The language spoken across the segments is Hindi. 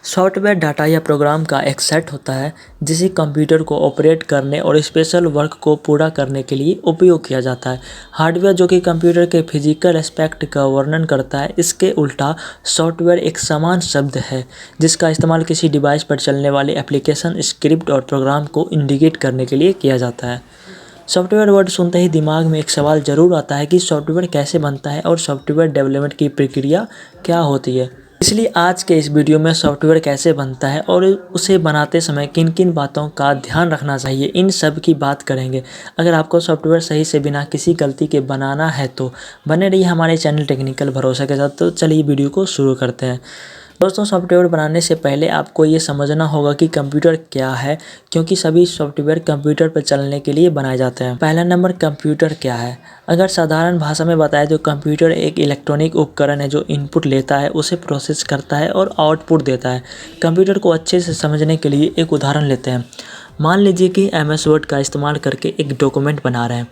सॉफ्टवेयर डाटा या प्रोग्राम का एक सेट होता है जिसे कंप्यूटर को ऑपरेट करने और स्पेशल वर्क को पूरा करने के लिए उपयोग किया जाता है। हार्डवेयर जो कि कंप्यूटर के फिजिकल एस्पेक्ट का वर्णन करता है, इसके उल्टा सॉफ्टवेयर एक समान शब्द है जिसका इस्तेमाल किसी डिवाइस पर चलने वाले एप्लीकेशन, स्क्रिप्ट और प्रोग्राम को इंडिकेट करने के लिए किया जाता है। सॉफ्टवेयर वर्ड सुनते ही दिमाग में एक सवाल ज़रूर आता है कि सॉफ्टवेयर कैसे बनता है और सॉफ्टवेयर डेवलपमेंट की प्रक्रिया क्या होती है। इसलिए आज के इस वीडियो में सॉफ्टवेयर कैसे बनता है और उसे बनाते समय किन किन बातों का ध्यान रखना चाहिए, इन सब की बात करेंगे। अगर आपको सॉफ्टवेयर सही से बिना किसी गलती के बनाना है तो बने रहिए हमारे चैनल टेक्निकल भरोसा के साथ। तो चलिए वीडियो को शुरू करते हैं। दोस्तों, सॉफ्टवेयर बनाने से पहले आपको ये समझना होगा कि कंप्यूटर क्या है, क्योंकि सभी सॉफ्टवेयर कंप्यूटर पर चलने के लिए बनाए जाते हैं। पहला नंबर, कंप्यूटर क्या है। अगर साधारण भाषा में बताएं तो कंप्यूटर एक इलेक्ट्रॉनिक उपकरण है जो इनपुट लेता है, उसे प्रोसेस करता है और आउटपुट देता है। कंप्यूटर को अच्छे से समझने के लिए एक उदाहरण लेते हैं। मान लीजिए कि MS वर्ड का इस्तेमाल करके एक डॉक्यूमेंट बना रहे हैं।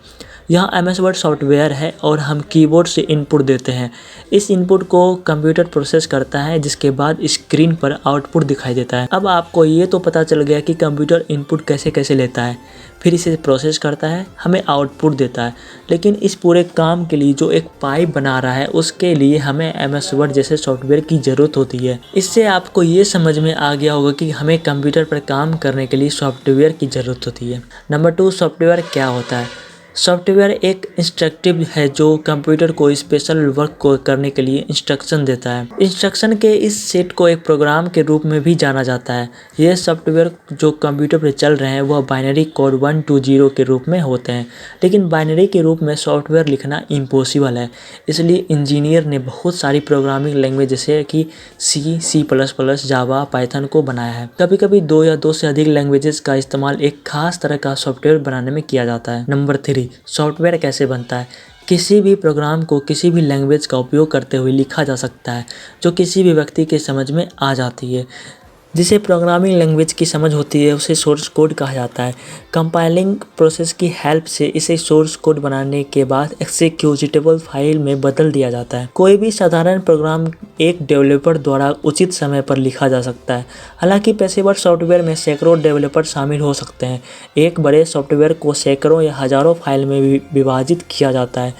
यह MS वर्ड सॉफ्टवेयर है और हम कीबोर्ड से इनपुट देते हैं। इस इनपुट को कंप्यूटर प्रोसेस करता है, जिसके बाद स्क्रीन पर आउटपुट दिखाई देता है। अब आपको ये तो पता चल गया कि कंप्यूटर इनपुट कैसे कैसे लेता है, फिर इसे प्रोसेस करता है, हमें आउटपुट देता है। लेकिन इस पूरे काम के लिए जो एक पाइप बना रहा है, उसके लिए हमें MS वर्ड जैसे सॉफ्टवेयर की ज़रूरत होती है। इससे आपको ये समझ में आ गया होगा कि हमें कंप्यूटर पर काम करने के लिए सॉफ्टवेयर की ज़रूरत होती है। नंबर 2, सॉफ्टवेयर क्या होता है। सॉफ्टवेयर एक इंस्ट्रक्टिव है जो कंप्यूटर को स्पेशल वर्क को करने के लिए इंस्ट्रक्शन देता है। इंस्ट्रक्शन के इस सेट को एक प्रोग्राम के रूप में भी जाना जाता है। ये सॉफ्टवेयर जो कंप्यूटर पर चल रहे हैं वह बाइनरी कोड 1 to 0 के रूप में होते हैं, लेकिन बाइनरी के रूप में सॉफ्टवेयर लिखना इम्पॉसिबल है। इसलिए इंजीनियर ने बहुत सारी प्रोग्रामिंग लैंग्वेज जैसे कि C++, जावा, पाइथन को बनाया है। कभी कभी 2 या 2 से अधिक लैंग्वेजेस का इस्तेमाल एक खास तरह का सॉफ्टवेयर बनाने में किया जाता है। नंबर 3, सॉफ्टवेयर कैसे बनता है। किसी भी प्रोग्राम को किसी भी लैंग्वेज का उपयोग करते हुए लिखा जा सकता है जो किसी भी व्यक्ति के समझ में आ जाती है। जिसे प्रोग्रामिंग लैंग्वेज की समझ होती है उसे सोर्स कोड कहा जाता है। कंपाइलिंग प्रोसेस की हेल्प से इसे सोर्स कोड बनाने के बाद एक्जीक्यूटेबल फाइल में बदल दिया जाता है। कोई भी साधारण प्रोग्राम एक डेवलपर द्वारा उचित समय पर लिखा जा सकता है। हालांकि पेशेवर सॉफ्टवेयर में सैकड़ों डेवलपर शामिल हो सकते हैं। एक बड़े सॉफ्टवेयर को सैकड़ों या हजारों फाइल में विभाजित किया जाता है।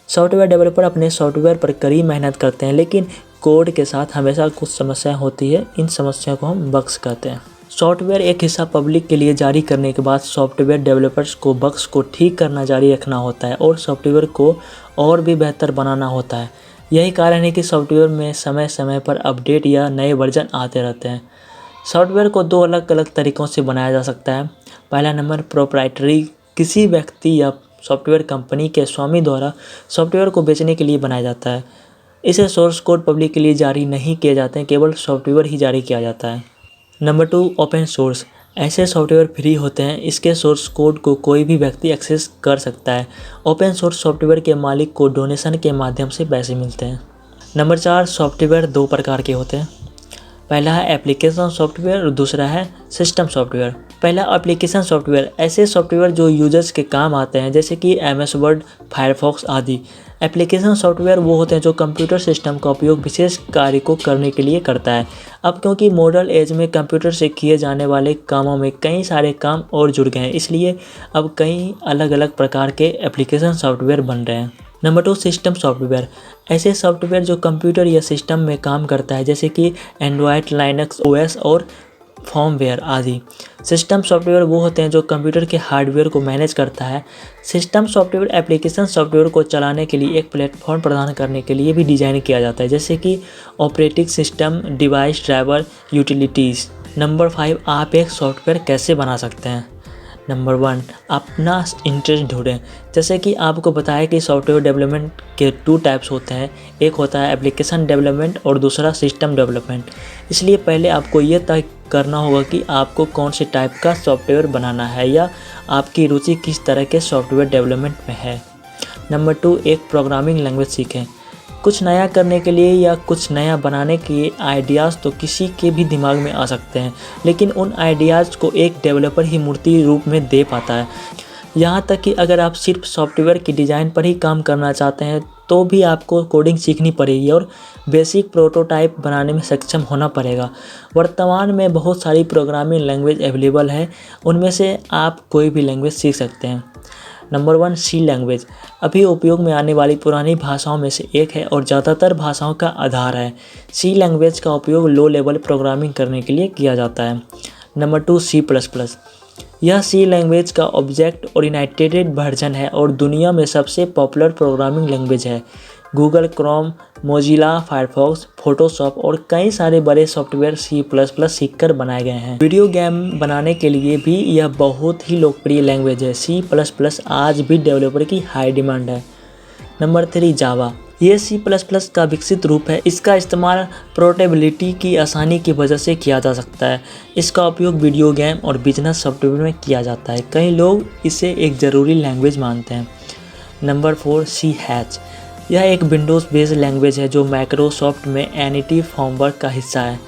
सॉफ्टवेयर डेवलपर अपने सॉफ्टवेयर पर कड़ी मेहनत करते हैं, लेकिन कोड के साथ हमेशा कुछ समस्या होती है। इन समस्या को हम बग्स कहते हैं। सॉफ्टवेयर एक हिस्सा पब्लिक के लिए जारी करने के बाद सॉफ्टवेयर डेवलपर्स को बग्स को ठीक करना जारी रखना होता है और सॉफ्टवेयर को और भी बेहतर बनाना होता है। यही कारण है कि सॉफ्टवेयर में समय समय पर अपडेट या नए वर्जन आते रहते हैं। सॉफ्टवेयर को 2 अलग अलग तरीक़ों से बनाया जा सकता है। पहला नंबर, प्रोप्राइटरी। किसी व्यक्ति या सॉफ्टवेयर कंपनी के स्वामी द्वारा सॉफ्टवेयर को बेचने के लिए बनाया जाता है। इसे सोर्स कोड पब्लिक के लिए जारी नहीं किए जाते हैं, केवल सॉफ्टवेयर ही जारी किया जाता है। Number 2, open source. ऐसे सॉफ्टवेयर फ्री होते हैं, इसके सोर्स कोड को कोई भी व्यक्ति एक्सेस कर सकता है। ओपन सोर्स सॉफ्टवेयर के मालिक को डोनेशन के माध्यम से पैसे मिलते हैं। नंबर 4, सॉफ्टवेयर 2 प्रकार के होते हैं। पहला है एप्लीकेशन सॉफ्टवेयर और दूसरा है सिस्टम सॉफ्टवेयर। पहला एप्लीकेशन सॉफ्टवेयर, ऐसे सॉफ्टवेयर जो यूजर्स के काम आते हैं, जैसे कि MS वर्ड, फायरफॉक्स आदि। एप्लीकेशन सॉफ्टवेयर वो होते हैं जो कंप्यूटर सिस्टम का उपयोग विशेष कार्य को करने के लिए करता है। अब क्योंकि मॉडर्न एज में कंप्यूटर से किए जाने वाले कामों में कई सारे काम और जुड़ गए हैं, इसलिए अब कई अलग अलग प्रकार के एप्लीकेशन सॉफ्टवेयर बन रहे हैं। Number 2, system software. ऐसे सॉफ्टवेयर जो कंप्यूटर या सिस्टम में काम करता है, जैसे कि एंड्रॉयड, लाइनक्स OS और फर्मवेयर आदि। सिस्टम सॉफ्टवेयर वो होते हैं जो कंप्यूटर के हार्डवेयर को मैनेज करता है। सिस्टम सॉफ्टवेयर एप्लीकेशन सॉफ्टवेयर को चलाने के लिए एक प्लेटफॉर्म प्रदान करने के लिए भी डिज़ाइन किया जाता है, जैसे कि operating system, device, driver, utilities. Number 5, आप एक सॉफ्टवेयर कैसे बना सकते हैं। नंबर 1, अपना इंटरेस्ट ढूंढें। जैसे कि आपको बताया कि सॉफ्टवेयर डेवलपमेंट के 2 टाइप्स होते हैं, एक होता है एप्लीकेशन डेवलपमेंट और दूसरा सिस्टम डेवलपमेंट। इसलिए पहले आपको ये तय करना होगा कि आपको कौन से टाइप का सॉफ्टवेयर बनाना है या आपकी रुचि किस तरह के सॉफ्टवेयर डेवलपमेंट में है। नंबर 2, एक प्रोग्रामिंग लैंग्वेज सीखें। कुछ नया करने के लिए या कुछ नया बनाने के आइडियाज़ तो किसी के भी दिमाग में आ सकते हैं, लेकिन उन आइडियाज़ को एक डेवलपर ही मूर्ति रूप में दे पाता है। यहाँ तक कि अगर आप सिर्फ सॉफ्टवेयर की डिज़ाइन पर ही काम करना चाहते हैं तो भी आपको कोडिंग सीखनी पड़ेगी और बेसिक प्रोटोटाइप बनाने में सक्षम होना पड़ेगा। वर्तमान में बहुत सारी प्रोग्रामिंग लैंग्वेज अवेलेबल है, उनमें से आप कोई भी लैंग्वेज सीख सकते हैं। नंबर 1 सी लैंग्वेज अभी उपयोग में आने वाली पुरानी भाषाओं में से एक है और ज़्यादातर भाषाओं का आधार है। सी लैंग्वेज का उपयोग लो लेवल प्रोग्रामिंग करने के लिए किया जाता है। नंबर 2 सी प्लस प्लस यह सी लैंग्वेज का ऑब्जेक्ट ओरिएंटेड वर्जन है और दुनिया में सबसे पॉपुलर प्रोग्रामिंग लैंग्वेज है। Google Chrome, Mozilla Firefox, Photoshop और कई सारे बड़े सॉफ्टवेयर सी प्लस प्लस सीखकर बनाए गए हैं। वीडियो गेम बनाने के लिए भी यह बहुत ही लोकप्रिय लैंग्वेज है। सी प्लस प्लस आज भी डेवलपर की हाई डिमांड है। नंबर 3 जावा ये सी प्लस प्लस का विकसित रूप है। इसका इस्तेमाल पोर्टेबिलिटी की आसानी की वजह से किया जा सकता है। इसका उपयोग वीडियो गेम और बिजनेस सॉफ्टवेयर में किया जाता है। कई लोग इसे एक ज़रूरी लैंग्वेज मानते हैं। नंबर 4 सी हैच यह एक विंडोज़ बेस्ड लैंग्वेज है जो माइक्रोसॉफ्ट में एनिटी फ्रेमवर्क का हिस्सा है।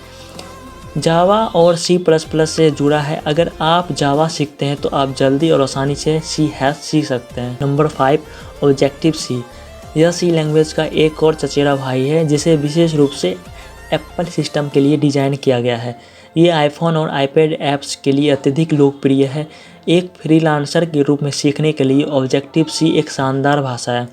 जावा और सी प्लस प्लस से जुड़ा है। अगर आप जावा सीखते हैं तो आप जल्दी और आसानी से सी हैश सीख सकते हैं। नंबर 5 ऑब्जेक्टिव सी यह सी लैंग्वेज का एक और चचेरा भाई है जिसे विशेष रूप से एप्पल सिस्टम के लिए डिज़ाइन किया गया है। ये आईफोन और आईपैड ऐप्स के लिए अत्यधिक लोकप्रिय है। एक फ्रीलांसर के रूप में सीखने के लिए ऑब्जेक्टिव सी एक शानदार भाषा है।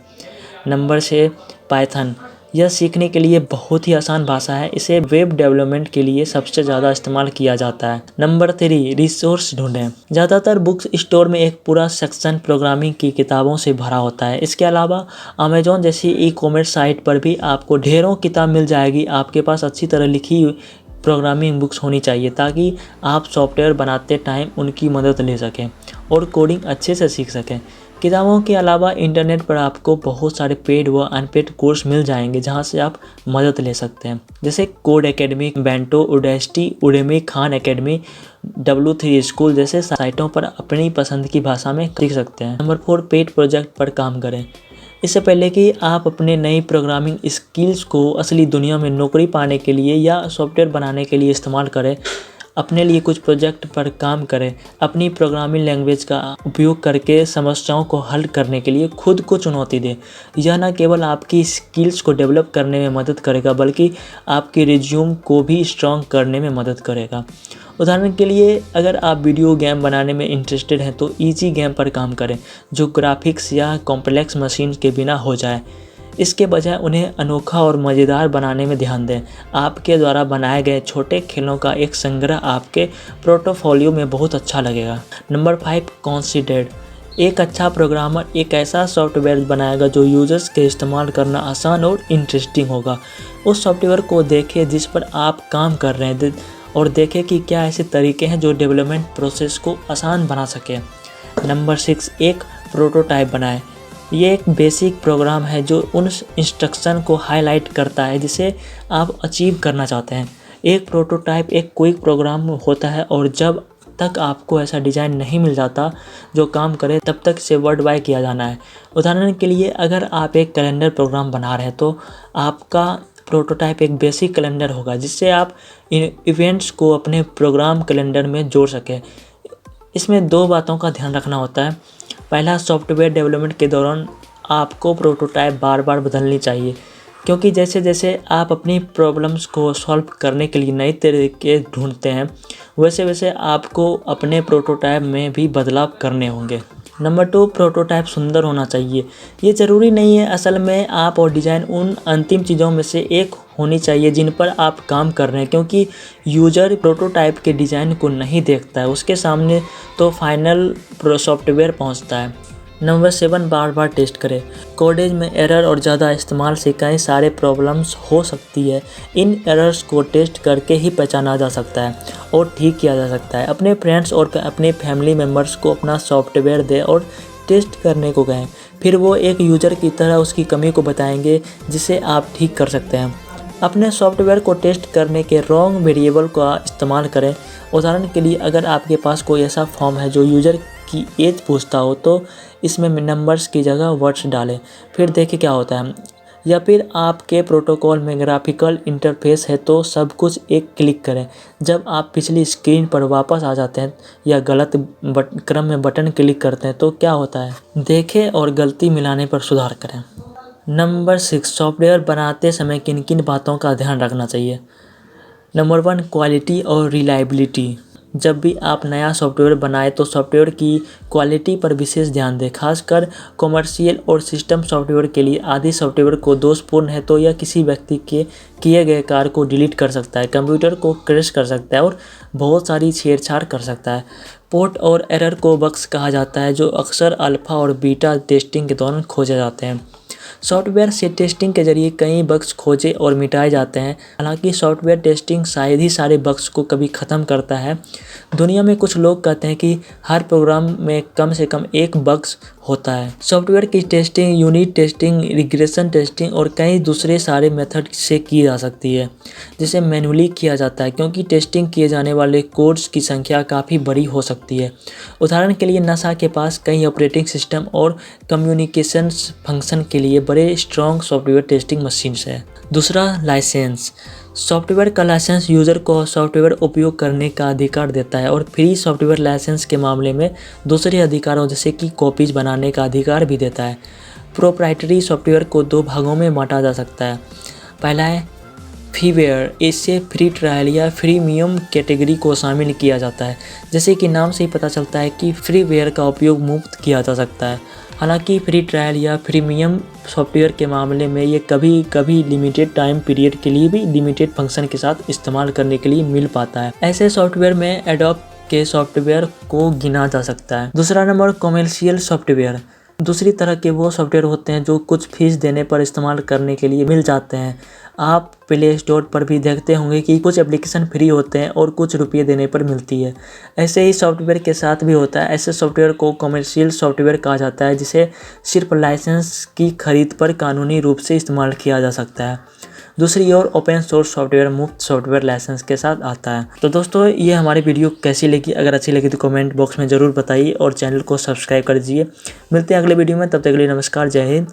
नंबर 6 पाइथन यह सीखने के लिए बहुत ही आसान भाषा है। इसे वेब डेवलपमेंट के लिए सबसे ज़्यादा इस्तेमाल किया जाता है। नंबर 3 रिसोर्स ढूंढें ज़्यादातर बुक्स स्टोर में एक पूरा सेक्शन प्रोग्रामिंग की किताबों से भरा होता है। इसके अलावा अमेजोन जैसी ई-कॉमर्स साइट पर भी आपको ढेरों किताब मिल जाएगी। आपके पास अच्छी तरह लिखी प्रोग्रामिंग बुक्स होनी चाहिए ताकि आप सॉफ्टवेयर बनाते टाइम उनकी मदद ले सकें और कोडिंग अच्छे से सीख सकें। किताबों के अलावा इंटरनेट पर आपको बहुत सारे पेड व अनपेड कोर्स मिल जाएंगे जहां से आप मदद ले सकते हैं, जैसे code academy, Bento, Udacity, Udemy, Khan academy, W3 school जैसे साइटों पर अपनी पसंद की भाषा में सीख सकते हैं। नंबर 4 पेड प्रोजेक्ट पर काम करें। इससे पहले कि आप अपने नई प्रोग्रामिंग स्किल्स को असली दुनिया में नौकरी पाने के लिए या सॉफ्टवेयर बनाने के लिए इस्तेमाल करें, अपने लिए कुछ प्रोजेक्ट पर काम करें। अपनी प्रोग्रामिंग लैंग्वेज का उपयोग करके समस्याओं को हल करने के लिए खुद को चुनौती दें। यह न केवल आपकी स्किल्स को डेवलप करने में मदद करेगा बल्कि आपके रिज्यूम को भी स्ट्रॉन्ग करने में मदद करेगा। उदाहरण के लिए अगर आप वीडियो गेम बनाने में इंटरेस्टेड हैं तो इजी गेम पर काम करें जो ग्राफिक्स या कॉम्प्लेक्स मशीन के बिना हो जाए। इसके बजाय उन्हें अनोखा और मज़ेदार बनाने में ध्यान दें। आपके द्वारा बनाए गए छोटे खेलों का एक संग्रह आपके पोर्टफोलियो में बहुत अच्छा लगेगा। नंबर 5 कॉन्सिडर्ड एक अच्छा प्रोग्रामर एक ऐसा सॉफ्टवेयर बनाएगा जो यूजर्स के इस्तेमाल करना आसान और इंटरेस्टिंग होगा। उस सॉफ्टवेयर को देखें जिस पर आप काम कर रहे हैं और देखें कि क्या ऐसे तरीके हैं जो डेवलपमेंट प्रोसेस को आसान बना सके। नंबर 6 एक प्रोटोटाइप बनाएं। ये एक बेसिक प्रोग्राम है जो उन इंस्ट्रक्शन को हाईलाइट करता है जिसे आप अचीव करना चाहते हैं। एक प्रोटोटाइप एक क्विक प्रोग्राम होता है और जब तक आपको ऐसा डिज़ाइन नहीं मिल जाता जो काम करे तब तक इसे वर्ड बाय किया जाना है। उदाहरण के लिए अगर आप एक कैलेंडर प्रोग्राम बना रहे हैं तो आपका प्रोटोटाइप एक बेसिक कैलेंडर होगा जिससे आप इवेंट्स को अपने प्रोग्राम कैलेंडर में जोड़ सकें। इसमें 2 बातों का ध्यान रखना होता है। पहला, सॉफ्टवेयर डेवलपमेंट के दौरान आपको प्रोटोटाइप बार बार बदलनी चाहिए क्योंकि जैसे जैसे आप अपनी प्रॉब्लम्स को सॉल्व करने के लिए नए तरीके ढूंढते हैं वैसे वैसे आपको अपने प्रोटोटाइप में भी बदलाव करने होंगे। नंबर 2 प्रोटोटाइप सुंदर होना चाहिए। ये ज़रूरी नहीं है, असल में आप और डिज़ाइन उन अंतिम चीज़ों में से एक होनी चाहिए जिन पर आप काम कर रहे हैं क्योंकि यूजर प्रोटोटाइप के डिज़ाइन को नहीं देखता है, उसके सामने तो फाइनल सॉफ्टवेयर पहुंचता है। नंबर 7 बार बार टेस्ट करें। कोडेज में एरर और ज़्यादा इस्तेमाल से कई सारे प्रॉब्लम्स हो सकती है। इन एरर्स को टेस्ट करके ही पहचाना जा सकता है और ठीक किया जा सकता है। अपने फ्रेंड्स और अपने फैमिली मेम्बर्स को अपना सॉफ्टवेयर दें और टेस्ट करने को कहें, फिर वो एक यूज़र की तरह उसकी कमी को बताएंगे जिसे आप ठीक कर सकते हैं। अपने सॉफ्टवेयर को टेस्ट करने के रॉन्ग वेरिएबल का इस्तेमाल करें। उदाहरण के लिए अगर आपके पास कोई ऐसा फॉर्म है जो यूज़र की एज पूछता हो तो इसमें नंबर्स की जगह वर्ड्स डालें, फिर देखें क्या होता है। या फिर आपके प्रोटोकॉल में ग्राफिकल इंटरफेस है तो सब कुछ एक क्लिक करें। जब आप पिछली स्क्रीन पर वापस आ जाते हैं या गलत क्रम में बटन क्लिक करते हैं तो क्या होता है देखें और गलती मिलाने पर सुधार करें। नंबर 6, सॉफ्टवेयर बनाते समय किन किन बातों का ध्यान रखना चाहिए। नंबर 1, क्वालिटी और रिलायबिलिटी। जब भी आप नया सॉफ्टवेयर बनाएं तो सॉफ्टवेयर की क्वालिटी पर विशेष ध्यान दें, खासकर कॉमर्शियल और सिस्टम सॉफ्टवेयर के लिए। आदि सॉफ्टवेयर को दोषपूर्ण है तो यह किसी व्यक्ति के किए गए कार्य को डिलीट कर सकता है, कंप्यूटर को क्रैश कर सकता है और बहुत सारी छेड़छाड़ कर सकता है। पोर्ट और एरर को बग्स कहा जाता है, जो अक्सर अल्फ़ा और बीटा टेस्टिंग के दौरान खोजे जाते हैं। सॉफ्टवेयर से टेस्टिंग के जरिए कई बग्स खोजे और मिटाए जाते हैं। हालांकि सॉफ्टवेयर टेस्टिंग शायद ही सारे बग्स को कभी ख़त्म करता है। दुनिया में कुछ लोग कहते हैं कि हर प्रोग्राम में कम से कम एक बग्स होता है। सॉफ्टवेयर की testing unit testing, regression testing और कई दूसरे सारे मेथड से की जा सकती है, जिसे मैन्युअली किया जाता है क्योंकि टेस्टिंग किए जाने वाले कोड्स की संख्या काफ़ी बड़ी हो सकती है। उदाहरण के लिए नासा के पास कई ऑपरेटिंग सिस्टम और कम्युनिकेशंस फंक्शन के लिए बड़े स्ट्रॉन्ग सॉफ्टवेयर टेस्टिंग मशीन्स है। दूसरा, लाइसेंस। सॉफ्टवेयर का लाइसेंस यूज़र को सॉफ्टवेयर उपयोग करने का अधिकार देता है और फ्री सॉफ्टवेयर लाइसेंस के मामले में दूसरे अधिकारों जैसे कि कॉपीज बनाने का अधिकार भी देता है। प्रोप्राइटरी सॉफ्टवेयर को 2 भागों में बांटा जा सकता है। पहला है फ्रीवेयर। इससे फ्री ट्रायल या फ्रीमियम कैटेगरी को शामिल किया जाता है। जैसे कि नाम से ही पता चलता है कि फ्रीवेयर का उपयोग मुफ्त किया जा सकता है। हालांकि फ्री ट्रायल या प्रीमियम सॉफ्टवेयर के मामले में ये कभी कभी लिमिटेड टाइम पीरियड के लिए भी लिमिटेड फंक्शन के साथ इस्तेमाल करने के लिए मिल पाता है। ऐसे सॉफ्टवेयर में एडोब के सॉफ्टवेयर को गिना जा सकता है। दूसरा नंबर, कॉमर्शियल सॉफ्टवेयर। दूसरी तरह के वो सॉफ्टवेयर होते हैं जो कुछ फीस देने पर इस्तेमाल करने के लिए मिल जाते हैं। आप प्ले स्टोर पर भी देखते होंगे कि कुछ एप्लीकेशन फ्री होते हैं और कुछ रुपये देने पर मिलती है। ऐसे ही सॉफ्टवेयर के साथ भी होता है। ऐसे सॉफ्टवेयर को कॉमर्शियल सॉफ्टवेयर कहा जाता है, जिसे सिर्फ लाइसेंस की खरीद पर कानूनी रूप से इस्तेमाल किया जा सकता है। दूसरी ओर ओपन सोर्स सॉफ्टवेयर मुफ्त सॉफ्टवेयर लाइसेंस के साथ आता है। तो दोस्तों, ये हमारी वीडियो कैसी लगी? अगर अच्छी लगी तो कमेंट बॉक्स में ज़रूर बताइए और चैनल को सब्सक्राइब कर दीजिए। मिलते हैं अगले वीडियो में, तब तक के लिए नमस्कार, जय हिंद।